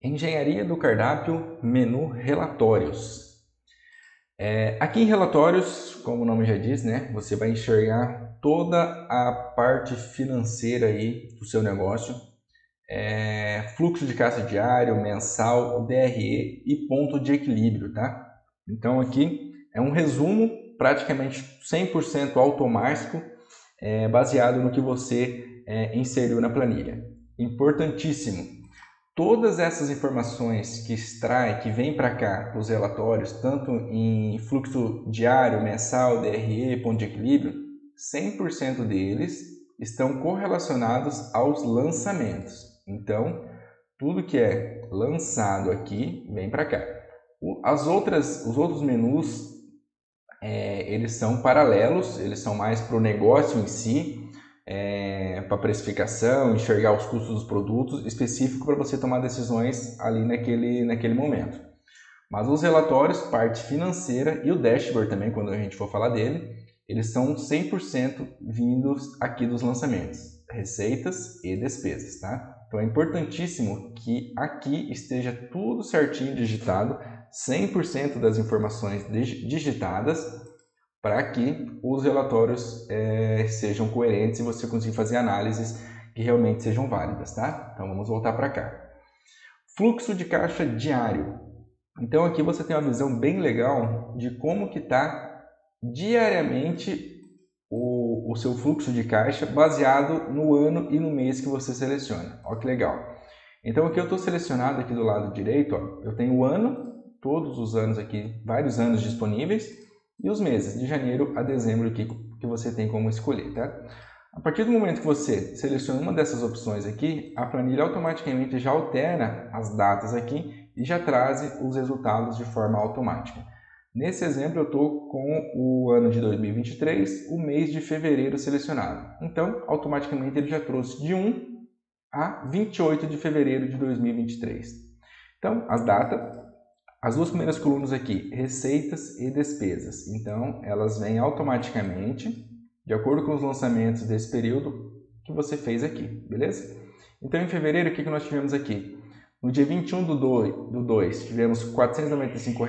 Engenharia do cardápio, menu relatórios. Aqui em relatórios, como o nome já diz, né, você vai enxergar toda a parte financeira aí do seu negócio, fluxo de caixa diário, mensal, DRE e ponto de equilíbrio, tá? Então aqui é um resumo praticamente 100% automático, baseado no que você inseriu na planilha. Importantíssimo. Todas essas informações que extrai, que vem para cá, para os relatórios, tanto em fluxo diário, mensal, DRE, ponto de equilíbrio, 100% deles estão correlacionados aos lançamentos. Então, tudo que é lançado aqui vem para cá. Os outros menus, eles são paralelos, eles são mais para o negócio em si, para precificação, enxergar os custos dos produtos, específico para você tomar decisões ali naquele momento. Mas os relatórios, parte financeira e o dashboard também, quando a gente for falar dele, eles são 100% vindos aqui dos lançamentos, receitas e despesas, tá? Então é importantíssimo que aqui esteja tudo certinho digitado, 100% das informações digitadas, para que os relatórios sejam coerentes e você consiga fazer análises que realmente sejam válidas, tá? Então vamos voltar para cá. Fluxo de caixa diário. Então aqui você tem uma visão bem legal de como que está diariamente o seu fluxo de caixa baseado no ano e no mês que você seleciona. Olha que legal. Então aqui eu estou selecionado aqui do lado direito, ó, eu tenho o ano, todos os anos aqui, vários anos disponíveis, e os meses, de janeiro a dezembro aqui, que você tem como escolher, tá? A partir do momento que você seleciona uma dessas opções aqui, a planilha automaticamente já altera as datas aqui e já traz os resultados de forma automática. Nesse exemplo, eu estou com o ano de 2023, o mês de fevereiro selecionado. Então, automaticamente ele já trouxe de 1 a 28 de fevereiro de 2023. Então, as datas, as duas primeiras colunas aqui, receitas e despesas. Então, elas vêm automaticamente de acordo com os lançamentos desse período que você fez aqui, beleza? Então, em fevereiro, o que nós tivemos aqui? No dia 21 do 2, tivemos R$ 495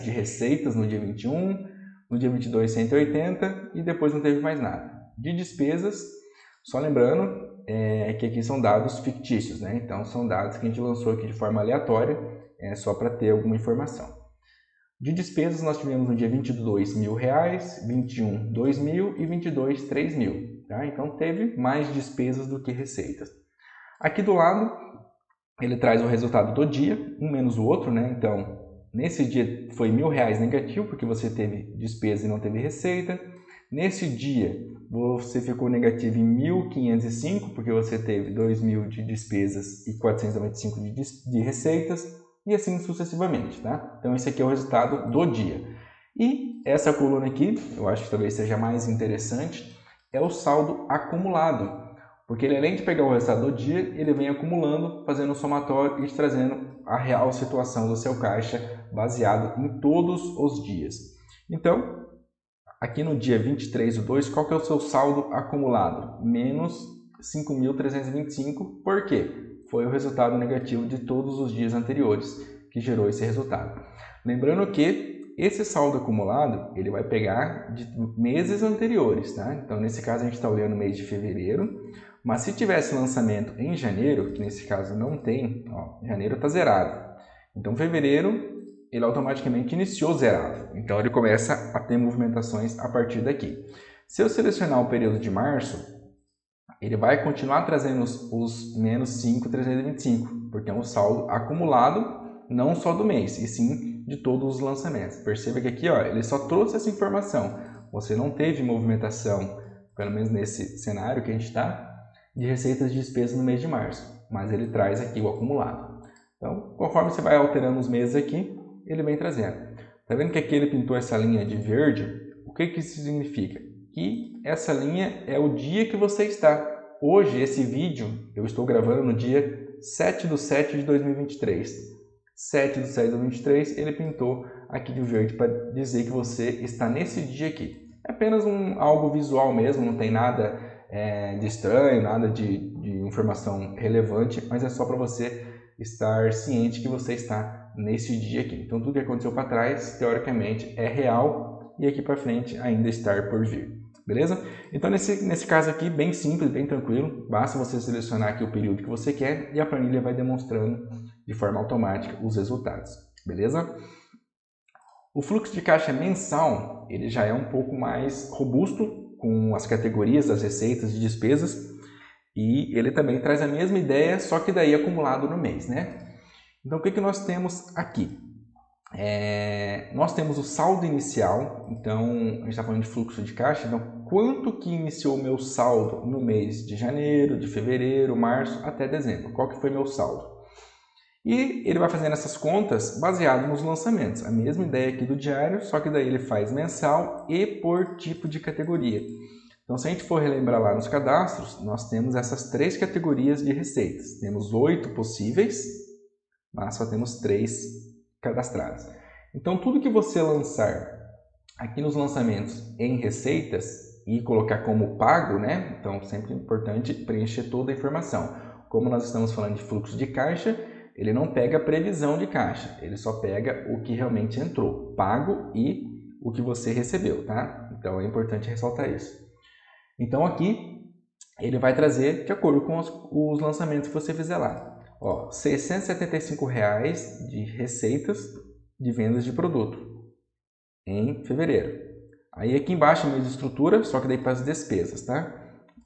de receitas no dia 21, no dia 22, 180 e depois não teve mais nada. De despesas, só lembrando que aqui são dados fictícios, né? Então, são dados que a gente lançou aqui de forma aleatória, só para ter alguma informação. De despesas, nós tivemos no dia 22 mil reais, 21 2 mil e 22 3 mil. Tá? Então, teve mais despesas do que receitas. Aqui do lado, ele traz o resultado do dia, um menos o outro, né? Então, nesse dia foi R$ 1.000 negativo, porque você teve despesa e não teve receita. Nesse dia, você ficou negativo em 1.505, porque você teve 2.000 de despesas e 495 de receitas, e assim sucessivamente, tá? Então, esse aqui é o resultado do dia. E essa coluna aqui, eu acho que talvez seja mais interessante, é o saldo acumulado. Porque ele, além de pegar o resultado do dia, ele vem acumulando, fazendo um somatório e trazendo a real situação do seu caixa baseado em todos os dias. Então, aqui no dia 23 do 2, qual que é o seu saldo acumulado? Menos 5.325. Por quê? Foi o resultado negativo de todos os dias anteriores que gerou esse resultado. Lembrando que esse saldo acumulado, ele vai pegar de meses anteriores, tá? Então, nesse caso, a gente está olhando o mês de fevereiro, mas se tivesse lançamento em janeiro, que nesse caso não tem, ó, janeiro está zerado. Então, fevereiro, ele automaticamente iniciou zerado. Então, ele começa a ter movimentações a partir daqui. Se eu selecionar o período de março, ele vai continuar trazendo os menos 5.325, porque é um saldo acumulado, não só do mês, e sim de todos os lançamentos. Perceba que aqui, ó, ele só trouxe essa informação. Você não teve movimentação, pelo menos nesse cenário que a gente está, de receitas de despesas no mês de março, mas ele traz aqui o acumulado. Então, conforme você vai alterando os meses aqui, ele vem trazendo. Tá vendo que aqui ele pintou essa linha de verde? O que isso significa? Que essa linha é o dia que você está. Hoje, esse vídeo, eu estou gravando no dia 7/7 de 2023. 7/7 de 2023, ele pintou aqui de verde para dizer que você está nesse dia aqui. É apenas algo visual mesmo, não tem nada de estranho, nada de informação relevante, mas é só para você estar ciente que você está nesse dia aqui. Então, tudo que aconteceu para trás, teoricamente, é real e aqui para frente ainda estar por vir. Beleza? Então, nesse caso aqui, bem simples, bem tranquilo, basta você selecionar aqui o período que você quer e a planilha vai demonstrando de forma automática os resultados. Beleza? O fluxo de caixa mensal, ele já é um pouco mais robusto, com as categorias das receitas e despesas, e ele também traz a mesma ideia, só que daí acumulado no mês, né? Então, o que nós temos aqui? Nós temos o saldo inicial, então a gente está falando de fluxo de caixa, então quanto que iniciou o meu saldo no mês de janeiro, de fevereiro, março até dezembro? Qual que foi meu saldo? E ele vai fazendo essas contas baseado nos lançamentos. A mesma ideia aqui do diário, só que daí ele faz mensal e por tipo de categoria. Então, se a gente for relembrar lá nos cadastros, nós temos essas 3 categorias de receitas. Temos 8 possíveis, mas só temos 3 cadastradas. Então, tudo que você lançar aqui nos lançamentos em receitas e colocar como pago, né? Então, sempre é importante preencher toda a informação. Como nós estamos falando de fluxo de caixa, ele não pega a previsão de caixa, ele só pega o que realmente entrou, pago e o que você recebeu, tá? Então, é importante ressaltar isso. Então, aqui, ele vai trazer de acordo com os lançamentos que você fizer lá. Ó, R$ 675 de receitas de vendas de produto em fevereiro. Aí aqui embaixo é a mesma estrutura, só que daí para as despesas, tá?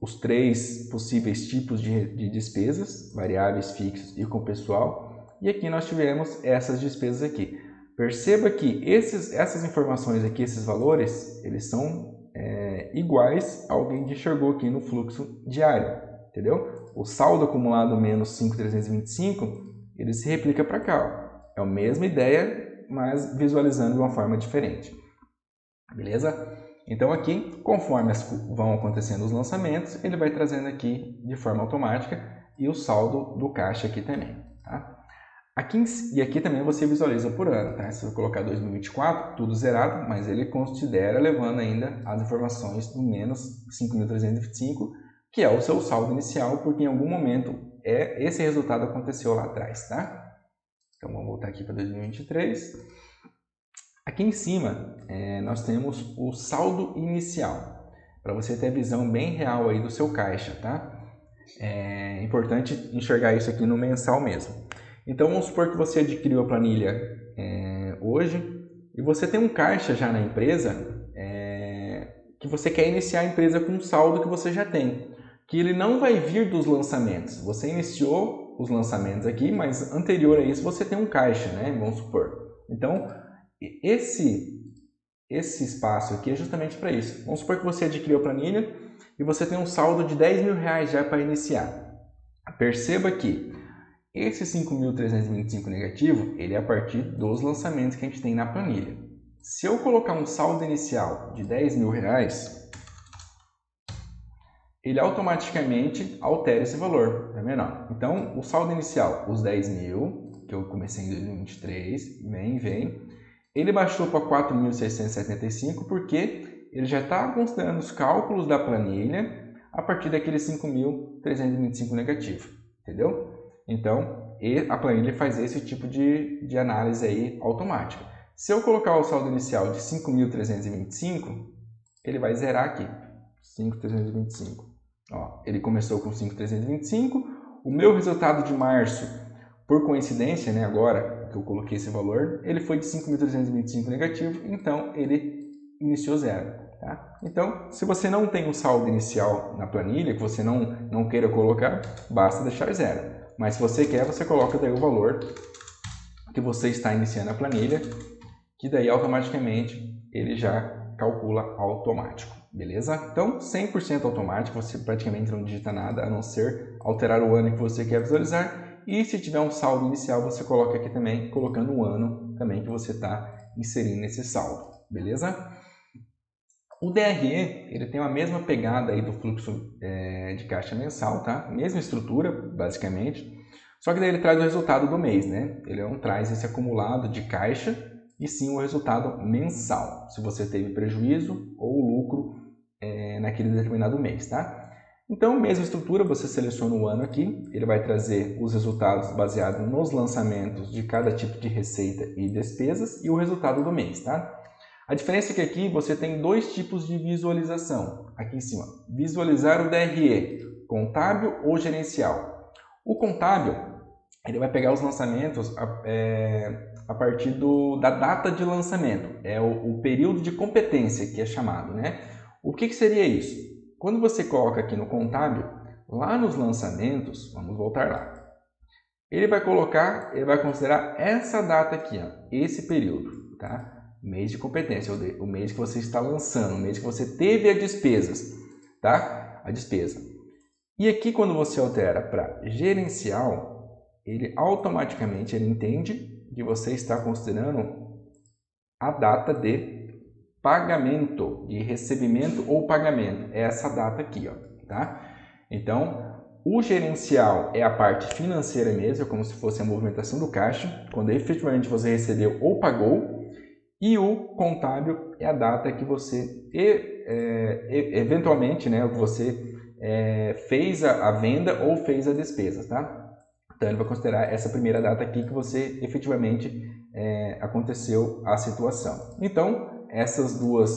Os 3 possíveis tipos de despesas, variáveis, fixos e com pessoal. E aqui nós tivemos essas despesas aqui. Perceba que essas informações aqui, esses valores, eles são iguais ao que a gente enxergou aqui no fluxo diário, entendeu? O saldo acumulado menos 5.325, ele se replica para cá. Ó. É a mesma ideia, mas visualizando de uma forma diferente. Beleza? Então aqui, conforme vão acontecendo os lançamentos, ele vai trazendo aqui de forma automática e o saldo do caixa aqui também. Tá? Aqui também você visualiza por ano. Tá? Se eu colocar 2024, tudo zerado, mas ele considera levando ainda as informações do menos 5.325, que é o seu saldo inicial, porque em algum momento esse resultado aconteceu lá atrás. Tá? Então vamos voltar aqui para 2023. Aqui em cima, nós temos o saldo inicial, para você ter a visão bem real aí do seu caixa, tá? É importante enxergar isso aqui no mensal mesmo. Então, vamos supor que você adquiriu a planilha hoje e você tem um caixa já na empresa que você quer iniciar a empresa com um saldo que você já tem, que ele não vai vir dos lançamentos. Você iniciou os lançamentos aqui, mas anterior a isso você tem um caixa, né? Vamos supor. Então, esse espaço aqui é justamente para isso. Vamos supor que você adquiriu a planilha e você tem um saldo de R$10.000 já para iniciar. Perceba que esse 5.325 negativo, ele é a partir dos lançamentos que a gente tem na planilha. Se eu colocar um saldo inicial de R$10.000, ele automaticamente altera esse valor, tá vendo? Então, o saldo inicial, os 10.000, que eu comecei em 2023, vem. Ele baixou para 4.675 porque ele já está considerando os cálculos da planilha a partir daquele 5.325 negativo, entendeu? Então, a planilha faz esse tipo de análise aí automática. Se eu colocar o saldo inicial de 5.325, ele vai zerar aqui, 5.325. Ó, ele começou com 5.325, o meu resultado de março, por coincidência, né, agora que eu coloquei esse valor, ele foi de 5.325 negativo, então ele iniciou zero. Tá? Então, se você não tem um saldo inicial na planilha, que você não queira colocar, basta deixar zero. Mas se você quer, você coloca daí o valor que você está iniciando a planilha, que daí automaticamente ele já calcula automático. Beleza? Então, 100% automático, você praticamente não digita nada, a não ser alterar o ano que você quer visualizar. E se tiver um saldo inicial, você coloca aqui também, colocando o ano também que você está inserindo nesse saldo. Beleza? O DRE, ele tem a mesma pegada aí do fluxo de caixa mensal, tá? Mesma estrutura, basicamente. Só que daí ele traz o resultado do mês, né? Ele não traz esse acumulado de caixa, e sim o resultado mensal, se você teve prejuízo ou lucro naquele determinado mês, tá? Então, mesma estrutura, você seleciona o ano aqui, ele vai trazer os resultados baseados nos lançamentos de cada tipo de receita e despesas e o resultado do mês, tá? A diferença é que aqui você tem dois tipos de visualização, aqui em cima. Visualizar o DRE, contábil ou gerencial. O contábil, ele vai pegar os lançamentos a partir da data de lançamento, é o período de competência que é chamado, né? O que seria isso? Quando você coloca aqui no contábil, lá nos lançamentos, vamos voltar lá, ele vai considerar essa data aqui, ó, esse período, tá? Mês de competência, o mês que você está lançando, o mês que você teve as despesas, tá? A despesa. E aqui quando você altera para gerencial, ele automaticamente entende que você está considerando a data de pagamento, de recebimento ou pagamento. É essa data aqui, ó, tá? Então, o gerencial é a parte financeira mesmo, como se fosse a movimentação do caixa, quando efetivamente você recebeu ou pagou, e o contábil é a data que você, eventualmente, né, você fez a venda ou fez a despesa, tá? Então, ele vai considerar essa primeira data aqui que você efetivamente aconteceu a situação. Então, essas duas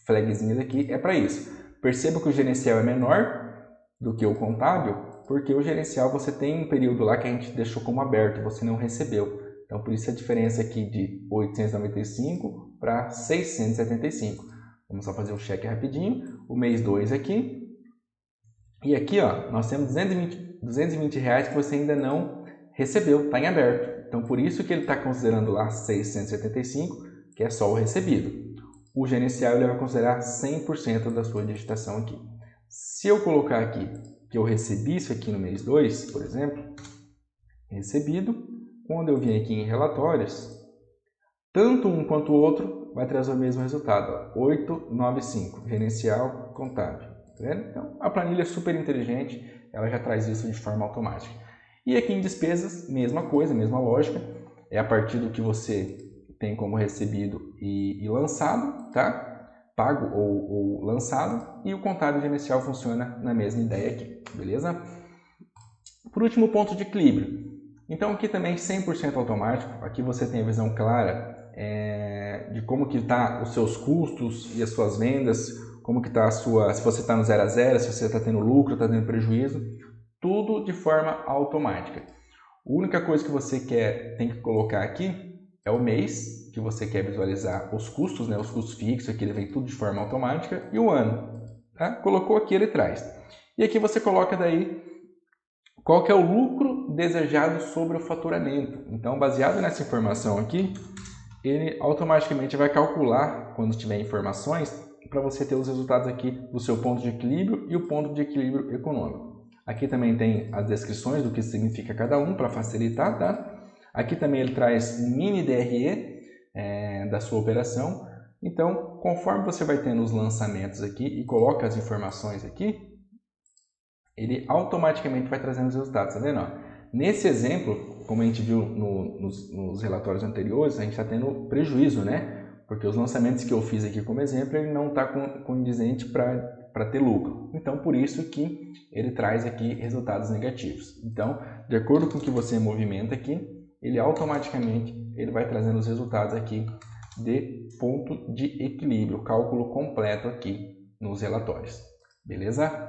flagzinhas aqui é para isso. Perceba que o gerencial é menor do que o contábil, porque o gerencial você tem um período lá que a gente deixou como aberto, você não recebeu. Então, por isso a diferença aqui de 895 para 675. Vamos só fazer um check rapidinho. O mês 2 aqui. E aqui, ó, nós temos 220 reais que você ainda não recebeu, está em aberto. Então, por isso que ele está considerando lá 675, que é só o recebido. O gerencial ele vai considerar 100% da sua digitação aqui. Se eu colocar aqui que eu recebi isso aqui no mês 2, por exemplo, recebido, quando eu vim aqui em relatórios, tanto um quanto o outro vai trazer o mesmo resultado, ó, 895, gerencial contábil. Tá vendo? Então, a planilha é super inteligente, ela já traz isso de forma automática. E aqui em despesas, mesma coisa, mesma lógica, é a partir do que você tem como recebido e lançado, tá? Pago ou lançado, e o contábil gerencial funciona na mesma ideia aqui, beleza? Por último, ponto de equilíbrio. Então aqui também 100% automático, aqui você tem a visão clara de como que está os seus custos e as suas vendas, como que está se você está no 0 a 0, se você está tendo lucro, está tendo prejuízo, tudo de forma automática. A única coisa que você tem que colocar aqui é o mês que você quer visualizar os custos, né? Os custos fixos, aqui ele vem tudo de forma automática, e o ano. Tá? Colocou aqui, ele traz. E aqui você coloca daí qual que é o lucro desejado sobre o faturamento. Então, baseado nessa informação aqui, ele automaticamente vai calcular, quando tiver informações, para você ter os resultados aqui do seu ponto de equilíbrio e o ponto de equilíbrio econômico. Aqui também tem as descrições do que significa cada um para facilitar, tá? Aqui também ele traz um mini DRE da sua operação. Então, conforme você vai tendo os lançamentos aqui e coloca as informações aqui, ele automaticamente vai trazendo os resultados, tá vendo? Nesse exemplo, como a gente viu nos relatórios anteriores, a gente está tendo prejuízo, né? Porque os lançamentos que eu fiz aqui como exemplo, ele não está condizente para ter lucro. Então, por isso que ele traz aqui resultados negativos. Então, de acordo com o que você movimenta aqui, ele automaticamente vai trazendo os resultados aqui de ponto de equilíbrio, cálculo completo aqui nos relatórios. Beleza?